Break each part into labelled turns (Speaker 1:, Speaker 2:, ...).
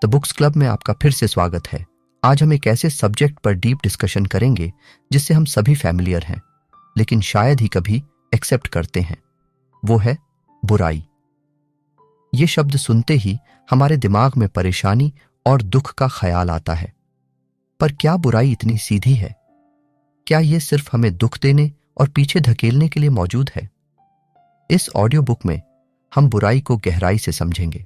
Speaker 1: The books club में आपका फिर से स्वागत है। आज हम एक ऐसे सब्जेक्ट पर डीप डिस्कशन करेंगे जिससे हम सभी फैमिलियर हैं, लेकिन शायद ही कभी एक्सेप्ट करते हैं। वो है बुराई। ये शब्द सुनते ही हमारे दिमाग में परेशानी और दुख का ख्याल आता है। पर क्या बुराई इतनी सीधी है? क्या ये सिर्फ हमें दुख देने और पीछे धकेलने के लिए मौजूद है? इस ऑडियो बुक में हम बुराई को गहराई से समझेंगे।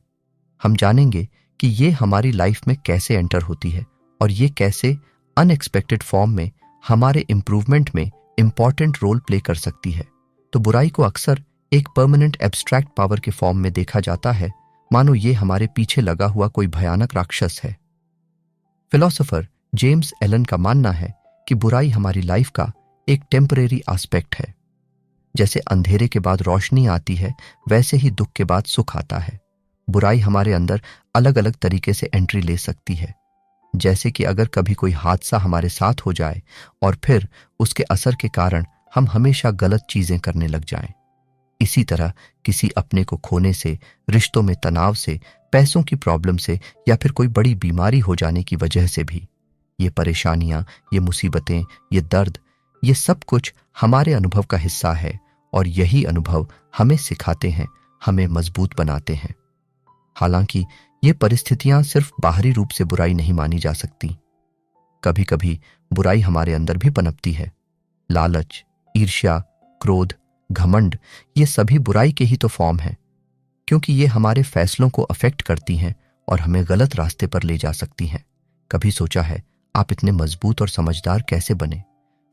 Speaker 1: हम जानेंगे कि ये हमारी लाइफ में कैसे एंटर होती है और ये कैसे अनएक्सपेक्टेड फॉर्म में हमारे इंप्रूवमेंट में इंपॉर्टेंट रोल प्ले कर सकती है। तो बुराई को अक्सर एक परमानेंट एब्स्ट्रैक्ट पावर के फॉर्म में देखा जाता है, मानो ये हमारे पीछे लगा हुआ कोई भयानक राक्षस है। फिलोसोफर जेम्स एलन का मानना है कि बुराई हमारी लाइफ का एक टेम्परेरी एस्पेक्ट है। जैसे अंधेरे के बाद रोशनी आती है, वैसे ही दुख के बाद सुख आता है। बुराई हमारे अंदर अलग अलग तरीके से एंट्री ले सकती है। जैसे कि अगर कभी कोई हादसा हमारे साथ हो जाए और फिर उसके असर के कारण हम हमेशा गलत चीजें करने लग जाएं। इसी तरह किसी अपने को खोने से, रिश्तों में तनाव से, पैसों की प्रॉब्लम से या फिर कोई बड़ी बीमारी हो जाने की वजह से भी ये परेशानियां, ये मुसीबतें, ये दर्द, ये सब कुछ हमारे अनुभव का हिस्सा है और यही अनुभव हमें सिखाते हैं, हमें मजबूत बनाते हैं। हालांकि ये परिस्थितियां सिर्फ बाहरी रूप से बुराई नहीं मानी जा सकती। कभी कभी बुराई हमारे अंदर भी पनपती है। लालच, ईर्ष्या, क्रोध, घमंड, ये सभी बुराई के ही तो फॉर्म हैं, क्योंकि ये हमारे फैसलों को अफेक्ट करती हैं और हमें गलत रास्ते पर ले जा सकती हैं। कभी सोचा है आप इतने मजबूत और समझदार कैसे बने?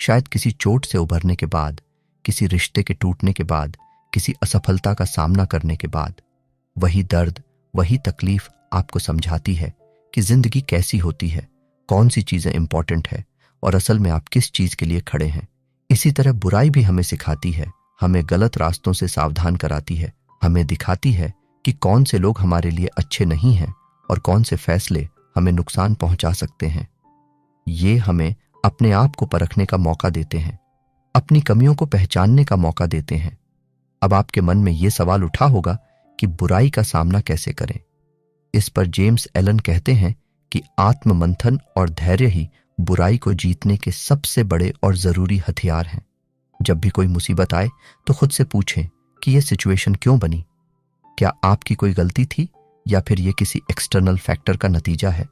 Speaker 1: शायद किसी चोट से उभरने के बाद, किसी रिश्ते के टूटने के बाद, किसी असफलता का सामना करने के बाद। वही दर्द, वही तकलीफ आपको समझाती है कि जिंदगी कैसी होती है, कौन सी चीजें इंपॉर्टेंट है और असल में आप किस चीज के लिए खड़े हैं। इसी तरह बुराई भी हमें सिखाती है, हमें गलत रास्तों से सावधान कराती है, हमें दिखाती है कि कौन से लोग हमारे लिए अच्छे नहीं हैं और कौन से फैसले हमें नुकसान पहुंचा सकते हैं। ये हमें अपने आप को परखने का मौका देते हैं, अपनी कमियों को पहचानने का मौका देते हैं। अब आपके मन में ये सवाल उठा होगा कि बुराई का सामना कैसे करें। इस पर जेम्स एलन कहते हैं कि आत्म मंथन और धैर्य ही बुराई को जीतने के सबसे बड़े और जरूरी हथियार हैं। जब भी कोई मुसीबत आए तो खुद से पूछें कि यह सिचुएशन क्यों बनी? क्या आपकी कोई गलती थी या फिर यह किसी एक्सटर्नल फैक्टर का नतीजा है?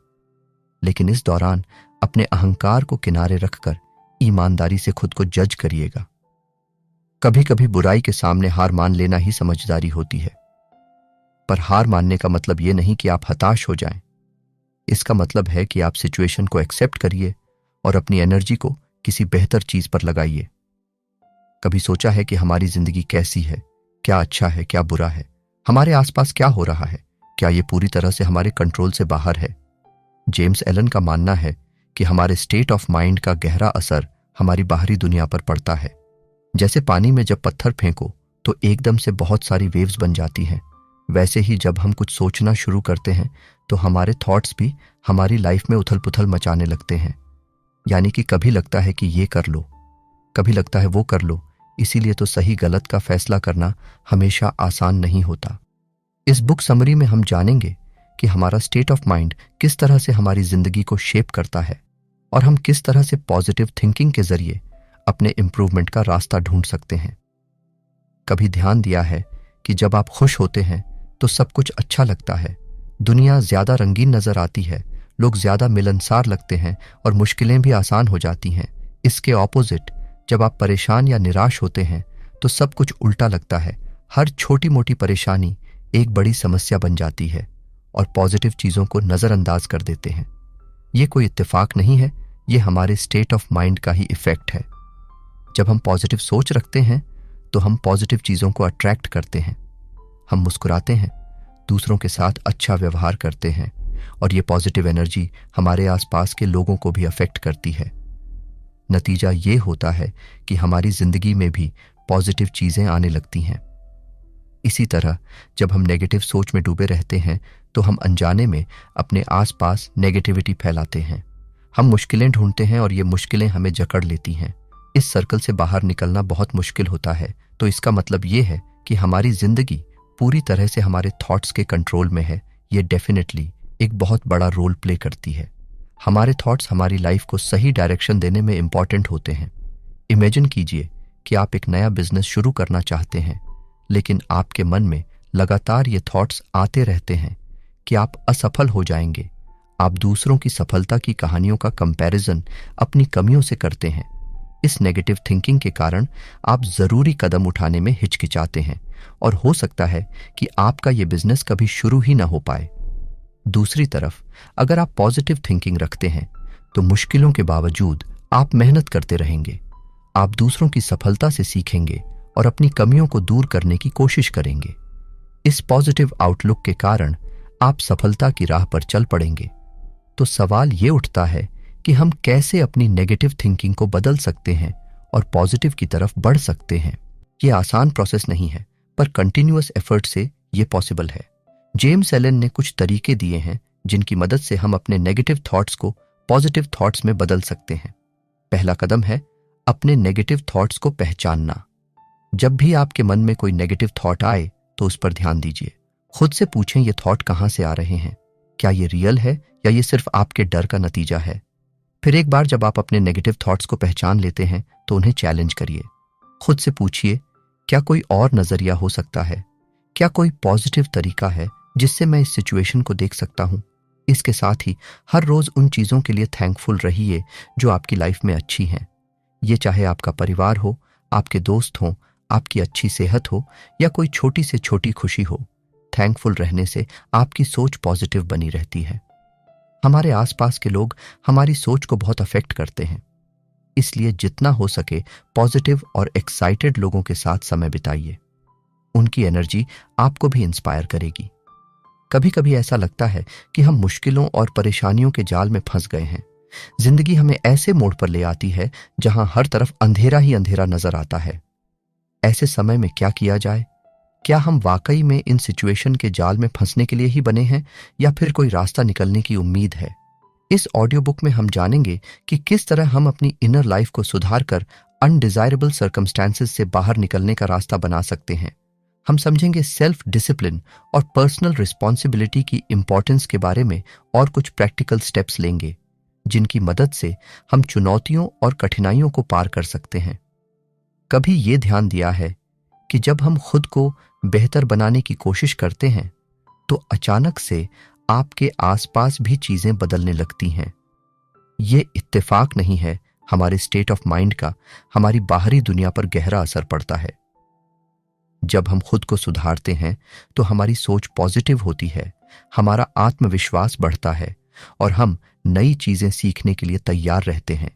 Speaker 1: लेकिन इस दौरान अपने अहंकार को किनारे रखकर ईमानदारी से खुद को जज करिएगा। कभी कभी बुराई के सामने हार मान लेना ही समझदारी होती है। पर हार मानने का मतलब यह नहीं कि आप हताश हो जाएं। इसका मतलब है कि आप सिचुएशन को एक्सेप्ट करिए और अपनी एनर्जी को किसी बेहतर चीज पर लगाइए। कभी सोचा है कि हमारी जिंदगी कैसी है? क्या अच्छा है, क्या बुरा है? हमारे आसपास क्या हो रहा है? क्या यह पूरी तरह से हमारे कंट्रोल से बाहर है? जेम्स एलन का मानना है कि हमारे स्टेट ऑफ माइंड का गहरा असर हमारी बाहरी दुनिया पर पड़ता है। जैसे पानी में जब पत्थर फेंको तो एकदम से बहुत सारी वेव्स बन जाती हैं, वैसे ही जब हम कुछ सोचना शुरू करते हैं तो हमारे थॉट्स भी हमारी लाइफ में उथल पुथल मचाने लगते हैं। यानी कि कभी लगता है कि ये कर लो, कभी लगता है वो कर लो। इसीलिए तो सही गलत का फैसला करना हमेशा आसान नहीं होता। इस बुक समरी में हम जानेंगे कि हमारा स्टेट ऑफ माइंड किस तरह से हमारी जिंदगी को शेप करता है और हम किस तरह से पॉजिटिव थिंकिंग के जरिए अपने इंप्रूवमेंट का रास्ता ढूंढ सकते हैं। कभी ध्यान दिया है कि जब आप खुश होते हैं तो सब कुछ अच्छा लगता है, दुनिया ज्यादा रंगीन नजर आती है, लोग ज्यादा मिलनसार लगते हैं और मुश्किलें भी आसान हो जाती हैं। इसके ऑपोजिट जब आप परेशान या निराश होते हैं तो सब कुछ उल्टा लगता है। हर छोटी मोटी परेशानी एक बड़ी समस्या बन जाती है और पॉजिटिव चीजों को नजरअंदाज कर देते हैं। ये कोई इत्तेफाक नहीं है, ये हमारे स्टेट ऑफ माइंड का ही इफेक्ट है। जब हम पॉजिटिव सोच रखते हैं तो हम पॉजिटिव चीजों को अट्रैक्ट करते हैं। हम मुस्कुराते हैं, दूसरों के साथ अच्छा व्यवहार करते हैं और ये पॉजिटिव एनर्जी हमारे आसपास के लोगों को भी अफेक्ट करती है। नतीजा ये होता है कि हमारी जिंदगी में भी पॉजिटिव चीजें आने लगती हैं। इसी तरह जब हम नेगेटिव सोच में डूबे रहते हैं तो हम अनजाने में अपने आसपास नेगेटिविटी फैलाते हैं। हम मुश्किलें ढूंढते हैं और ये मुश्किलें हमें जकड़ लेती हैं। इस सर्कल से बाहर निकलना बहुत मुश्किल होता है। तो इसका मतलब ये है कि हमारी जिंदगी पूरी तरह से हमारे थॉट्स के कंट्रोल में है। ये डेफिनेटली एक बहुत बड़ा रोल प्ले करती है। हमारे थॉट्स हमारी लाइफ को सही डायरेक्शन देने में इंपॉर्टेंट होते हैं। इमेजिन कीजिए कि आप एक नया बिजनेस शुरू करना चाहते हैं, लेकिन आपके मन में लगातार ये थॉट्स आते रहते हैं कि आप असफल हो जाएंगे। आप दूसरों की सफलता की कहानियों का कंपैरिजन अपनी कमियों से करते हैं। इस नेगेटिव थिंकिंग के कारण आप जरूरी कदम उठाने में हिचकिचाते हैं और हो सकता है कि आपका ये बिजनेस कभी शुरू ही ना हो पाए। दूसरी तरफ अगर आप पॉजिटिव थिंकिंग रखते हैं तो मुश्किलों के बावजूद आप मेहनत करते रहेंगे। आप दूसरों की सफलता से सीखेंगे और अपनी कमियों को दूर करने की कोशिश करेंगे। इस पॉजिटिव आउटलुक के कारण आप सफलता की राह पर चल पड़ेंगे। तो सवाल ये उठता है कि हम कैसे अपनी नेगेटिव थिंकिंग को बदल सकते हैं और पॉजिटिव की तरफ बढ़ सकते हैं। ये आसान प्रोसेस नहीं है, पर कंटिन्यूअस एफर्ट से ये पॉसिबल है। जेम्स एलन ने कुछ तरीके दिए हैं जिनकी मदद से हम अपने नेगेटिव थॉट्स को पॉजिटिव थॉट्स में बदल सकते हैं। पहला कदम है अपने नेगेटिव थॉट्स को पहचानना। जब भी आपके मन में कोई नेगेटिव थॉट आए तो उस पर ध्यान दीजिए। खुद से पूछें ये थॉट कहाँ से आ रहे हैं, क्या ये रियल है या ये सिर्फ आपके डर का नतीजा है। फिर एक बार जब आप अपने नेगेटिव थॉट्स को पहचान लेते हैं तो उन्हें चैलेंज करिए। खुद से पूछिए, क्या कोई और नजरिया हो सकता है, क्या कोई पॉजिटिव तरीका है जिससे मैं इस सिचुएशन को देख सकता हूं। इसके साथ ही हर रोज उन चीजों के लिए थैंकफुल रहिए जो आपकी लाइफ में अच्छी हैं। ये चाहे आपका परिवार हो, आपके दोस्त हो, आपकी अच्छी सेहत हो या कोई छोटी से छोटी खुशी हो। थैंकफुल रहने से आपकी सोच पॉजिटिव बनी रहती है। हमारे आसपास के लोग हमारी सोच को बहुत अफेक्ट करते हैं, इसलिए जितना हो सके पॉजिटिव और एक्साइटेड लोगों के साथ समय बिताइए। उनकी एनर्जी आपको भी इंस्पायर करेगी। कभी कभी ऐसा लगता है कि हम मुश्किलों और परेशानियों के जाल में फंस गए हैं। जिंदगी हमें ऐसे मोड़ पर ले आती है जहां हर तरफ अंधेरा ही अंधेरा नजर आता है। ऐसे समय में क्या किया जाए? क्या हम वाकई में इन सिचुएशन के जाल में फंसने के लिए ही बने हैं या फिर कोई रास्ता निकलने की उम्मीद है? इस ऑडियो बुक में हम जानेंगे कि किस तरह हम अपनी इनर लाइफ को सुधार कर अनडिजायरेबल सर्कमस्टेंसेस से बाहर निकलने का रास्ता बना सकते हैं। हम समझेंगे सेल्फ डिसिप्लिन और पर्सनल रिस्पॉन्सिबिलिटी की इंपॉर्टेंस के बारे में और कुछ प्रैक्टिकल स्टेप्स लेंगे जिनकी मदद से हम चुनौतियों और कठिनाइयों को पार कर सकते हैं। कभी ये ध्यान दिया है कि जब हम खुद को बेहतर बनाने की कोशिश करते हैं तो अचानक से आपके आसपास भी चीजें बदलने लगती हैं। ये इत्तेफाक नहीं है, हमारे स्टेट ऑफ माइंड का हमारी बाहरी दुनिया पर गहरा असर पड़ता है। जब हम खुद को सुधारते हैं तो हमारी सोच पॉजिटिव होती है, हमारा आत्मविश्वास बढ़ता है और हम नई चीजें सीखने के लिए तैयार रहते हैं।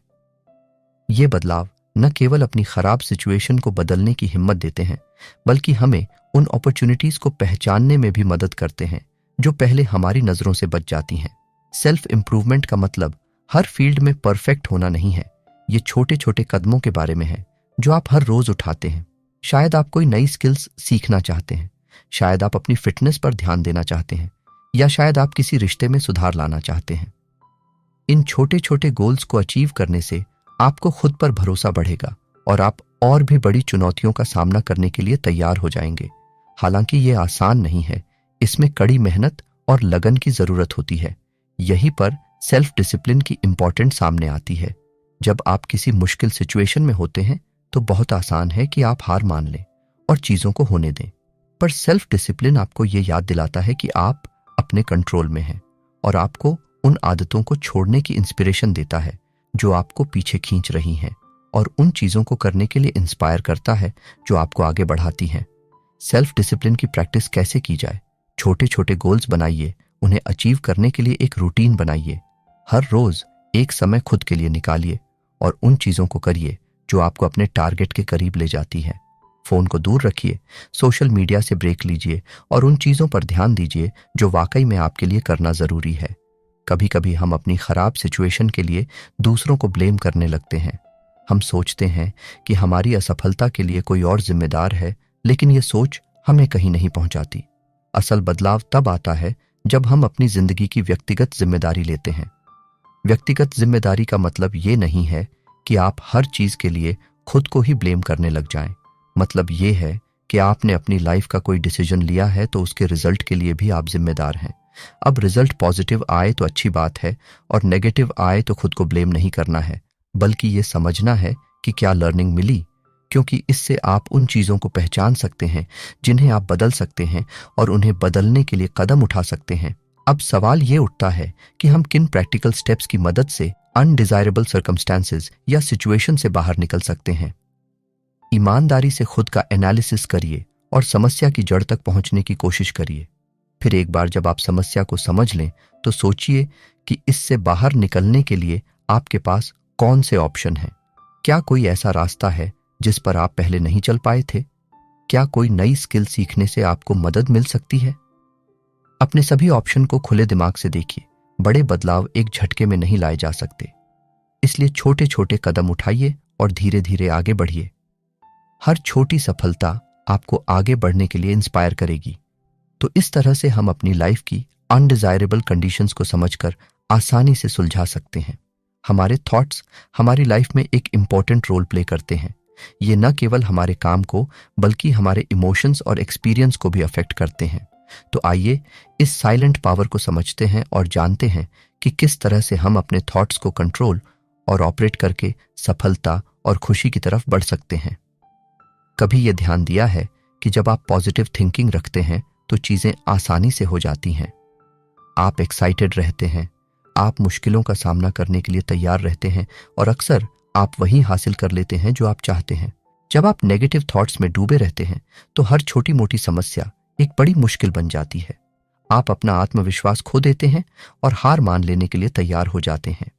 Speaker 1: ये बदलाव न केवल अपनी खराब सिचुएशन को बदलने की हिम्मत देते हैं, बल्कि हमें उन अपॉर्चुनिटीज को पहचानने में भी मदद करते हैं जो पहले हमारी नजरों से बच जाती हैं। सेल्फ इंप्रूवमेंट का मतलब हर फील्ड में परफेक्ट होना नहीं है। ये छोटे छोटे कदमों के बारे में है जो आप हर रोज उठाते हैं। शायद आप कोई नई स्किल्स सीखना चाहते हैं, शायद आप अपनी फिटनेस पर ध्यान देना चाहते हैं, या शायद आप किसी रिश्ते में सुधार लाना चाहते हैं। इन छोटे छोटे गोल्स को अचीव करने से आपको खुद पर भरोसा बढ़ेगा और आप और भी बड़ी चुनौतियों का सामना करने के लिए तैयार हो जाएंगे। हालांकि ये आसान नहीं है, इसमें कड़ी मेहनत और लगन की जरूरत होती है। यहीं पर सेल्फ डिसिप्लिन की इंपॉर्टेंट सामने आती है। जब आप किसी मुश्किल सिचुएशन में होते हैं तो बहुत आसान है कि आप हार मान लें और चीजों को होने दें, पर सेल्फ डिसिप्लिन आपको ये याद दिलाता है कि आप अपने कंट्रोल में हैं और आपको उन आदतों को छोड़ने की इंस्पिरेशन देता है जो आपको पीछे खींच रही हैं और उन चीजों को करने के लिए इंस्पायर करता है जो आपको आगे बढ़ाती हैं। सेल्फ डिसिप्लिन की प्रैक्टिस कैसे की जाए? छोटे छोटे गोल्स बनाइए, उन्हें अचीव करने के लिए एक रूटीन बनाइए। हर रोज एक समय खुद के लिए निकालिए और उन चीजों को करिए जो आपको अपने टारगेट के करीब ले जाती है। फोन को दूर रखिए, सोशल मीडिया से ब्रेक लीजिए और उन चीजों पर ध्यान दीजिए जो वाकई में आपके लिए करना जरूरी है। कभी कभी हम अपनी खराब सिचुएशन के लिए दूसरों को ब्लेम करने लगते हैं। हम सोचते हैं कि हमारी असफलता के लिए कोई और जिम्मेदार है, लेकिन ये सोच हमें कहीं नहीं पहुंचाती। असल बदलाव तब आता है जब हम अपनी जिंदगी की व्यक्तिगत जिम्मेदारी लेते हैं। व्यक्तिगत जिम्मेदारी का मतलब ये नहीं है कि आप हर चीज के लिए खुद को ही ब्लेम करने लग जाएं। मतलब ये है कि आपने अपनी लाइफ का कोई डिसीजन लिया है तो उसके रिजल्ट के लिए भी आप जिम्मेदार हैं। अब रिजल्ट पॉजिटिव आए तो अच्छी बात है, और नेगेटिव आए तो खुद को ब्लेम नहीं करना है, बल्कि ये समझना है कि क्या लर्निंग मिली, क्योंकि इससे आप उन चीज़ों को पहचान सकते हैं जिन्हें आप बदल सकते हैं और उन्हें बदलने के लिए कदम उठा सकते हैं। अब सवाल ये उठता है कि हम किन प्रैक्टिकल स्टेप्स की मदद से अनडिजायरेबल सर्कमस्टांसेस या सिचुएशन से बाहर निकल सकते हैं। ईमानदारी से खुद का एनालिसिस करिए और समस्या की जड़ तक पहुंचने की कोशिश करिए। फिर एक बार जब आप समस्या को समझ लें तो सोचिए कि इससे बाहर निकलने के लिए आपके पास कौन से ऑप्शन हैं। क्या कोई ऐसा रास्ता है जिस पर आप पहले नहीं चल पाए थे? क्या कोई नई स्किल सीखने से आपको मदद मिल सकती है? अपने सभी ऑप्शन को खुले दिमाग से देखिए। बड़े बदलाव एक झटके में नहीं लाए जा सकते, इसलिए छोटे छोटे कदम उठाइए और धीरे धीरे आगे बढ़िए। हर छोटी सफलता आपको आगे बढ़ने के लिए इंस्पायर करेगी। तो इस तरह से हम अपनी लाइफ की अनडिजायरेबल कंडीशंस को समझकर आसानी से सुलझा सकते हैं। हमारे थॉट्स हमारी लाइफ में एक इंपॉर्टेंट रोल प्ले करते हैं। ये न केवल हमारे काम को बल्कि हमारे इमोशंस और एक्सपीरियंस को भी अफेक्ट करते हैं। तो आइए इस साइलेंट पावर को समझते हैं और जानते हैं कि किस तरह से हम अपने थॉट्स को कंट्रोल और ऑपरेट करके सफलता और खुशी की तरफ बढ़ सकते हैं। कभी यह ध्यान दिया है कि जब आप पॉजिटिव थिंकिंग रखते हैं तो चीजें आसानी से हो जाती हैं। आप एक्साइटेड रहते हैं, आप मुश्किलों का सामना करने के लिए तैयार रहते हैं और अक्सर आप वही हासिल कर लेते हैं जो आप चाहते हैं। जब आप नेगेटिव थॉट्स में डूबे रहते हैं तो हर छोटी मोटी समस्या एक बड़ी मुश्किल बन जाती है। आप अपना आत्मविश्वास खो देते हैं और हार मान लेने के लिए तैयार हो जाते हैं।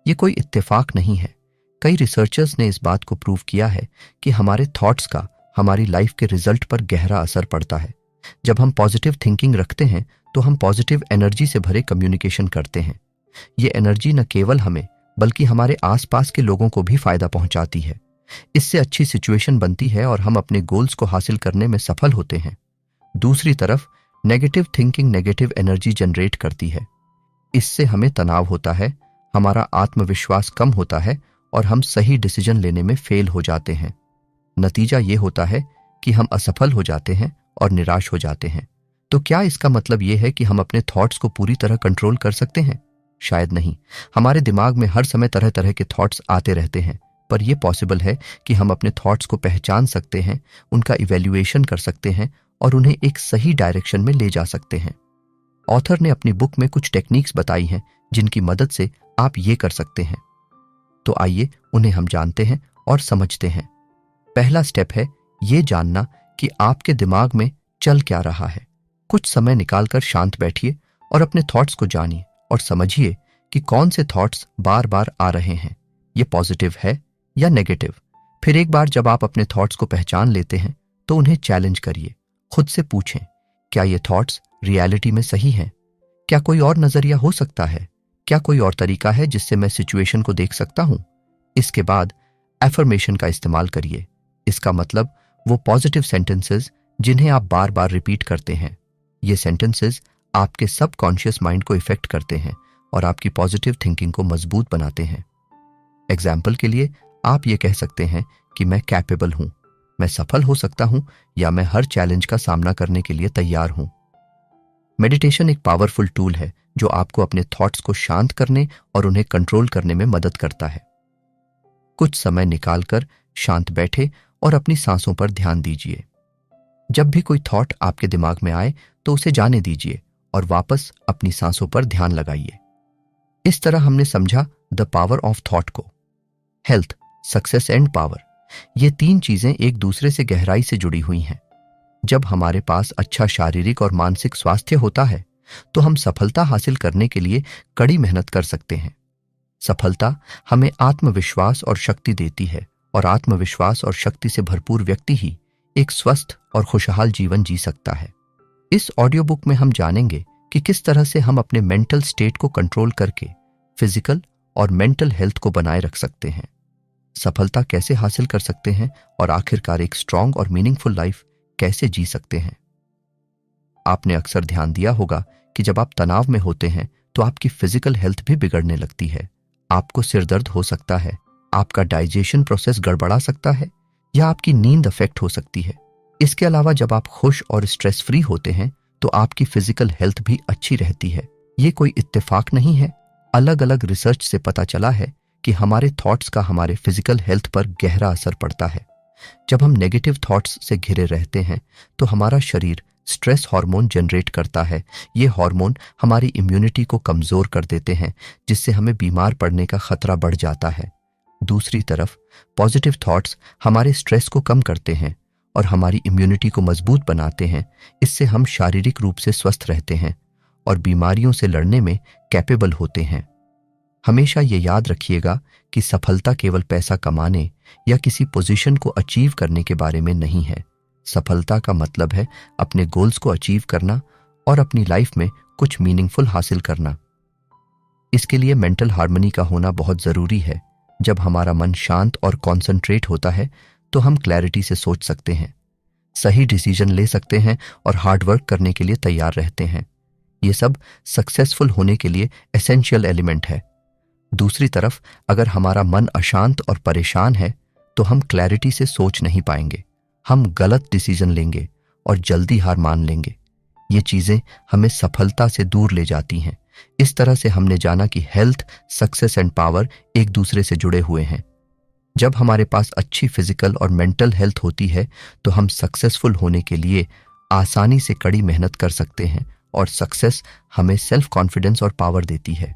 Speaker 1: ये कोई इत्तेफाक नहीं है। कई रिसर्चर्स ने इस बात को प्रूव किया है कि हमारे थॉट्स का हमारी लाइफ के रिजल्ट पर गहरा असर पड़ता है। जब हम पॉजिटिव थिंकिंग रखते हैं तो हम पॉजिटिव एनर्जी से भरे कम्युनिकेशन करते हैं। ये एनर्जी न केवल हमें बल्कि हमारे आसपास के लोगों को भी फायदा पहुंचाती है। इससे अच्छी सिचुएशन बनती है और हम अपने गोल्स को हासिल करने में सफल होते हैं। दूसरी तरफ negative thinking negative energy generate करती है। इससे हमें तनाव होता है, हमारा आत्मविश्वास कम होता है और हम सही डिसीजन लेने में फेल हो जाते हैं। नतीजा ये होता है कि हम असफल हो जाते हैं और निराश हो जाते हैं। तो क्या इसका मतलब यह है कि हम अपने थॉट्स को पूरी तरह कंट्रोल कर सकते हैं? शायद नहीं। हमारे दिमाग में हर समय तरह तरह के थॉट्स आते रहते हैं, पर यह पॉसिबल है कि हम अपने थॉट्स को पहचान सकते हैं, उनका इवैल्यूएशन कर सकते हैं और उन्हें एक सही डायरेक्शन में ले जा सकते हैं। ऑथर ने अपनी बुक में कुछ टेक्निक्स बताई हैं जिनकी मदद से आप ये कर सकते हैं। तो आइए उन्हें हम जानते हैं और समझते हैं। पहला स्टेप है ये जानना कि आपके दिमाग में चल क्या रहा है। कुछ समय निकालकर शांत बैठिए और अपने थॉट्स को जानिए और समझिए कि कौन से थॉट्स बार बार आ रहे हैं। ये पॉजिटिव है या नेगेटिव। फिर एक बार जब आप अपने थॉट्स को पहचान लेते हैं तो उन्हें चैलेंज करिए। खुद से पूछें, क्या ये थॉट्स रियलिटी में सही हैं? क्या कोई और नजरिया हो सकता है? क्या कोई और तरीका है जिससे मैं सिचुएशन को देख सकता हूं? इसके बाद एफर्मेशन का इस्तेमाल करिए। इसका मतलब वो पॉजिटिव सेंटेंसेस जिन्हें आप बार बार रिपीट करते हैं। ये सेंटेंसेस आपके सबकॉन्शियस माइंड को इफेक्ट करते हैं और आपकी पॉजिटिव थिंकिंग को मजबूत बनाते हैं। एग्जाम्पल के लिए आप ये कह सकते हैं कि मैं कैपेबल हूं, मैं सफल हो सकता हूं, या मैं हर चैलेंज का सामना करने के लिए तैयार हूं। मेडिटेशन एक पावरफुल टूल है जो आपको अपने थॉट्स को शांत करने और उन्हें कंट्रोल करने में मदद करता है। कुछ समय निकालकर शांत बैठे और अपनी सांसों पर ध्यान दीजिए। जब भी कोई थॉट आपके दिमाग में आए तो उसे जाने दीजिए और वापस अपनी सांसों पर ध्यान लगाइए। इस तरह हमने समझा द पावर ऑफ थॉट को। हेल्थ, सक्सेस एंड पावर, ये तीन चीजें एक दूसरे से गहराई से जुड़ी हुई हैं। जब हमारे पास अच्छा शारीरिक और मानसिक स्वास्थ्य होता है तो हम सफलता हासिल करने के लिए कड़ी मेहनत कर सकते हैं। सफलता हमें आत्मविश्वास और शक्ति देती है और आत्मविश्वास और शक्ति से भरपूर व्यक्ति ही एक स्वस्थ और खुशहाल जीवन जी सकता है। इस ऑडियो बुक में हम जानेंगे कि किस तरह से हम अपने मेंटल स्टेट को कंट्रोल करके फिजिकल और मेंटल हेल्थ को बनाए रख सकते हैं, सफलता कैसे हासिल कर सकते हैं और आखिरकार एक स्ट्रांग और मीनिंगफुल लाइफ कैसे जी सकते हैं। आपने अक्सर ध्यान दिया होगा कि जब आप तनाव में होते हैं तो आपकी फिजिकल हेल्थ भी बिगड़ने लगती है। आपको सिर दर्द हो सकता है, आपका डाइजेशन प्रोसेस गड़बड़ा सकता है या आपकी नींद अफेक्ट हो सकती है। इसके अलावा जब आप खुश और स्ट्रेस फ्री होते हैं तो आपकी फिजिकल हेल्थ भी अच्छी रहती है। ये कोई इत्तेफाक नहीं है। अलग अलग रिसर्च से पता चला है कि हमारे थॉट्स का हमारे फिजिकल हेल्थ पर गहरा असर पड़ता है। जब हम नेगेटिव थॉट्स से घिरे रहते हैं तो हमारा शरीर स्ट्रेस हार्मोन जनरेट करता है। ये हार्मोन हमारी इम्यूनिटी को कमजोर कर देते हैं, जिससे हमें बीमार पड़ने का खतरा बढ़ जाता है। दूसरी तरफ पॉजिटिव थॉट्स हमारे स्ट्रेस को कम करते हैं और हमारी इम्यूनिटी को मजबूत बनाते हैं। इससे हम शारीरिक रूप से स्वस्थ रहते हैं और बीमारियों से लड़ने में कैपेबल होते हैं। हमेशा ये याद रखिएगा कि सफलता केवल पैसा कमाने या किसी पोजीशन को अचीव करने के बारे में नहीं है। सफलता का मतलब है अपने गोल्स को अचीव करना और अपनी लाइफ में कुछ मीनिंगफुल हासिल करना। इसके लिए मेंटल हार्मनी का होना बहुत जरूरी है। जब हमारा मन शांत और कॉन्सेंट्रेट होता है तो हम क्लैरिटी से सोच सकते हैं, सही डिसीजन ले सकते हैं और हार्ड वर्क करने के लिए तैयार रहते हैं। ये सब सक्सेसफुल होने के लिए एसेंशियल एलिमेंट है। दूसरी तरफ अगर हमारा मन अशांत और परेशान है तो हम क्लैरिटी से सोच नहीं पाएंगे। हम गलत डिसीजन लेंगे और जल्दी हार मान लेंगे। ये चीजें हमें सफलता से दूर ले जाती हैं। इस तरह से हमने जाना कि हेल्थ, सक्सेस एंड पावर एक दूसरे से जुड़े हुए हैं। जब हमारे पास अच्छी फिजिकल और मेंटल हेल्थ होती है तो हम सक्सेसफुल होने के लिए आसानी से कड़ी मेहनत कर सकते हैं और सक्सेस हमें सेल्फ कॉन्फिडेंस और पावर देती है।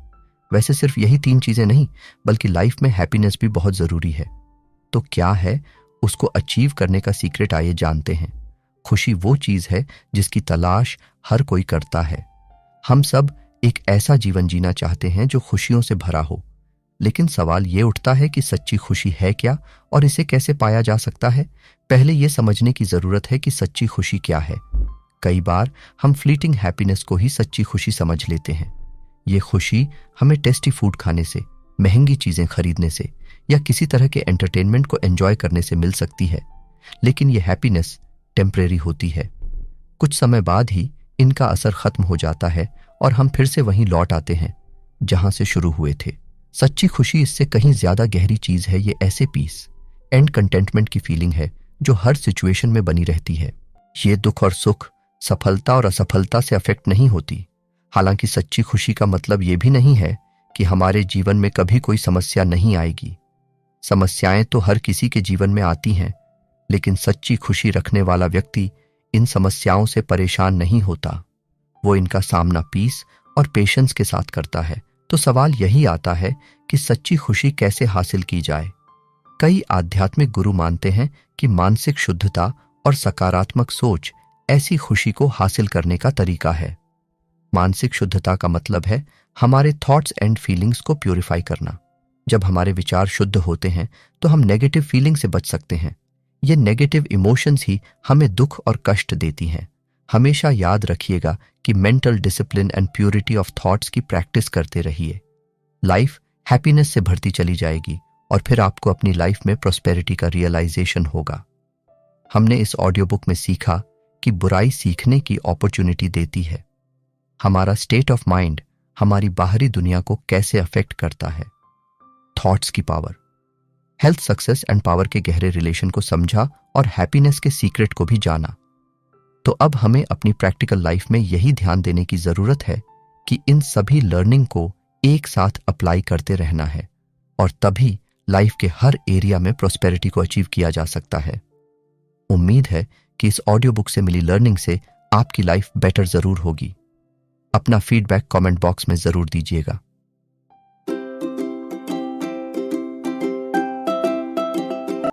Speaker 1: वैसे सिर्फ यही 3 चीजें नहीं, बल्कि लाइफ में हैप्पीनेस भी बहुत जरूरी है। तो क्या है उसको अचीव करने का सीक्रेट, आइए जानते हैं। खुशी वो चीज है जिसकी तलाश हर कोई करता है। हम सब एक ऐसा जीवन जीना चाहते हैं जो खुशियों से भरा हो, लेकिन सवाल ये उठता है कि सच्ची खुशी है क्या और इसे कैसे पाया जा सकता है। पहले यह समझने की जरूरत है कि सच्ची खुशी क्या है। कई बार हम फ्लीटिंग हैप्पीनेस को ही सच्ची खुशी समझ लेते हैं। ये खुशी हमें टेस्टी फूड खाने से, महंगी चीजें खरीदने से या किसी तरह के एंटरटेनमेंट को एंजॉय करने से मिल सकती है, लेकिन यह हैप्पीनेस टेम्परेरी होती है। कुछ समय बाद ही इनका असर खत्म हो जाता है और हम फिर से वहीं लौट आते हैं जहां से शुरू हुए थे। सच्ची खुशी इससे कहीं ज्यादा गहरी चीज है। ये ऐसे पीस एंड कंटेंटमेंट की फीलिंग है जो हर सिचुएशन में बनी रहती है। ये दुख और सुख, सफलता और असफलता से अफेक्ट नहीं होती। हालांकि सच्ची खुशी का मतलब ये भी नहीं है कि हमारे जीवन में कभी कोई समस्या नहीं आएगी। समस्याएं तो हर किसी के जीवन में आती हैं, लेकिन सच्ची खुशी रखने वाला व्यक्ति इन समस्याओं से परेशान नहीं होता। वो इनका सामना पीस और पेशेंस के साथ करता है। तो सवाल यही आता है कि सच्ची खुशी कैसे हासिल की जाए। कई आध्यात्मिक गुरु मानते हैं कि मानसिक शुद्धता और सकारात्मक सोच ऐसी खुशी को हासिल करने का तरीका है। मानसिक शुद्धता का मतलब है हमारे थॉट्स एंड फीलिंग्स को प्यूरिफाई करना। जब हमारे विचार शुद्ध होते हैं तो हम नेगेटिव फीलिंग से बच सकते हैं। ये नेगेटिव इमोशंस ही हमें दुख और कष्ट देती हैं। हमेशा याद रखिएगा कि mental discipline and purity of thoughts की प्रैक्टिस करते रहिए। लाइफ हैप्पीनेस से भरती चली जाएगी और फिर आपको अपनी लाइफ में प्रॉस्पेरिटी का रियलाइजेशन होगा। हमने इस ऑडियो बुक में सीखा कि बुराई सीखने की अपॉर्चुनिटी देती है। हमारा स्टेट ऑफ माइंड हमारी बाहरी दुनिया को कैसे अफेक्ट करता है। थॉट्स की power, health, success and power के गहरे रिलेशन को समझा और हैप्पीनेस के सीक्रेट को भी जाना। तो अब हमें अपनी प्रैक्टिकल लाइफ में यही ध्यान देने की जरूरत है कि इन सभी लर्निंग को एक साथ अप्लाई करते रहना है और तभी लाइफ के हर एरिया में प्रॉस्पेरिटी को अचीव किया जा सकता है। उम्मीद है कि इस ऑडियो बुक से मिली लर्निंग से आपकी लाइफ बेटर जरूर होगी। अपना फीडबैक कमेंट बॉक्स में जरूर दीजिएगा।